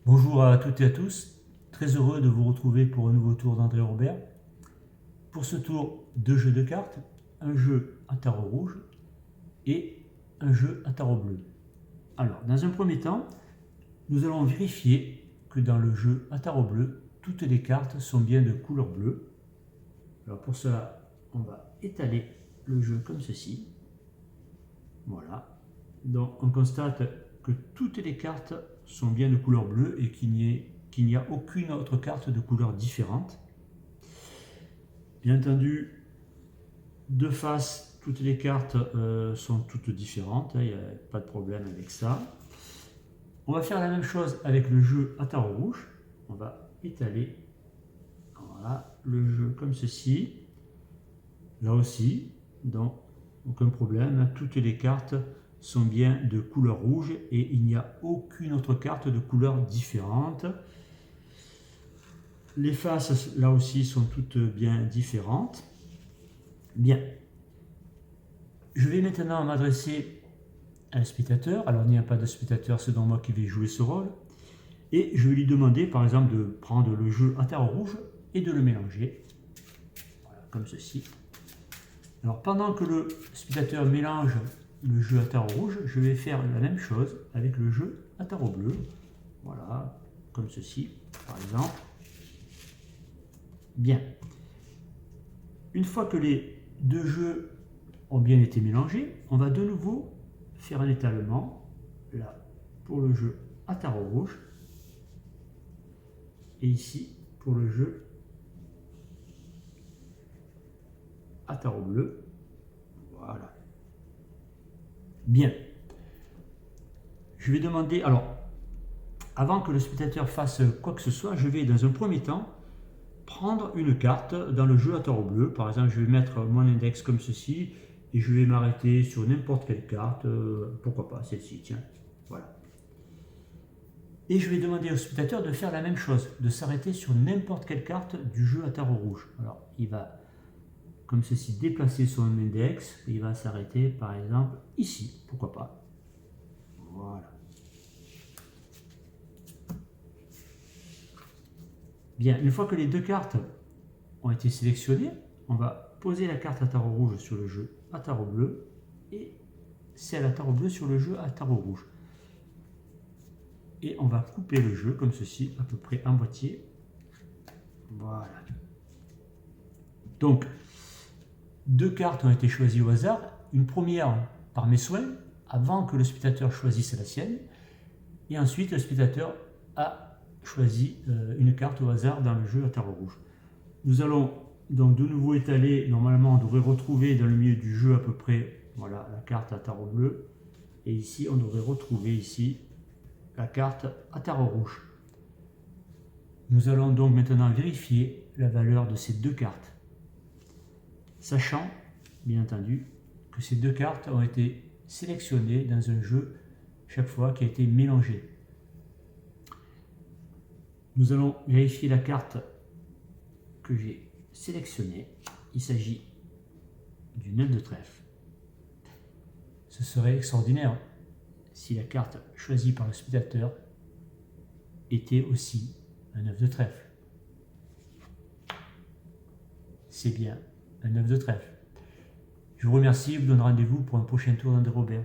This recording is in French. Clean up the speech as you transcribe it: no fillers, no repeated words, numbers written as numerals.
Bonjour à toutes et à tous, très heureux de vous retrouver pour un nouveau tour d'André Robert. Pour ce tour, deux jeux de cartes, un jeu à tarot rouge et un jeu à tarot bleu. Alors, dans un premier temps, nous allons vérifier que dans le jeu à tarot bleu, toutes les cartes sont bien de couleur bleue. Alors pour cela, on va étaler le jeu comme ceci. Voilà. Donc on constate que toutes les cartes sont bien de couleur bleue et qu'il n'y a aucune autre carte de couleur différente. Bien entendu, de face, toutes les cartes sont toutes différentes, il n'y a pas de problème avec ça. On va faire la même chose avec le jeu à tarot rouge. On va étaler voilà, le jeu comme ceci. Là aussi, donc aucun problème, toutes les cartes sont bien de couleur rouge et il n'y a aucune autre carte de couleur différente. Les faces, là aussi, sont toutes bien différentes. Bien. Je vais maintenant m'adresser à un spectateur. Alors, il n'y a pas de spectateur, c'est donc moi qui vais jouer ce rôle. Et je vais lui demander, par exemple, de prendre le jeu à tarot rouge et de le mélanger. Voilà, comme ceci. Alors, pendant que le spectateur mélange le jeu à tarot rouge, je vais faire la même chose avec le jeu à tarot bleu. Voilà, comme ceci, par exemple. Bien. Une fois que les deux jeux ont bien été mélangés, on va de nouveau faire un étalement, là, pour le jeu à tarot rouge, et ici, pour le jeu à tarot bleu. Voilà. Bien. Je vais demander, alors, avant que le spectateur fasse quoi que ce soit, je vais dans un premier temps prendre une carte dans le jeu à tarot bleu. Par exemple, je vais mettre mon index comme ceci et je vais m'arrêter sur n'importe quelle carte, pourquoi pas celle-ci, tiens, voilà. Et je vais demander au spectateur de faire la même chose, de s'arrêter sur n'importe quelle carte du jeu à tarot rouge. Alors, il va, comme ceci, déplacer son index et il va s'arrêter, par exemple, ici, pourquoi pas. Voilà. Bien, une fois que les deux cartes ont été sélectionnées, on va poser la carte à tarot rouge sur le jeu à tarot bleu et celle à tarot bleu sur le jeu à tarot rouge. Et on va couper le jeu comme ceci, à peu près en moitié. Voilà. Donc, deux cartes ont été choisies au hasard. Une première par mes soins, avant que le spectateur choisisse la sienne. Et ensuite, le spectateur a choisi une carte au hasard dans le jeu à tarot rouge. Nous allons donc de nouveau étaler. Normalement, on devrait retrouver dans le milieu du jeu à peu près voilà, la carte à tarot bleu. Et ici, on devrait retrouver ici la carte à tarot rouge. Nous allons donc maintenant vérifier la valeur de ces deux cartes. Sachant, bien entendu, que ces deux cartes ont été sélectionnées dans un jeu chaque fois qui a été mélangé. Nous allons vérifier la carte que j'ai sélectionnée. Il s'agit du 9 de trèfle. Ce serait extraordinaire si la carte choisie par le spectateur était aussi un 9 de trèfle. C'est bien un 9 de trèfle. Je vous remercie et vous donne rendez-vous pour un prochain tour d'André Robert.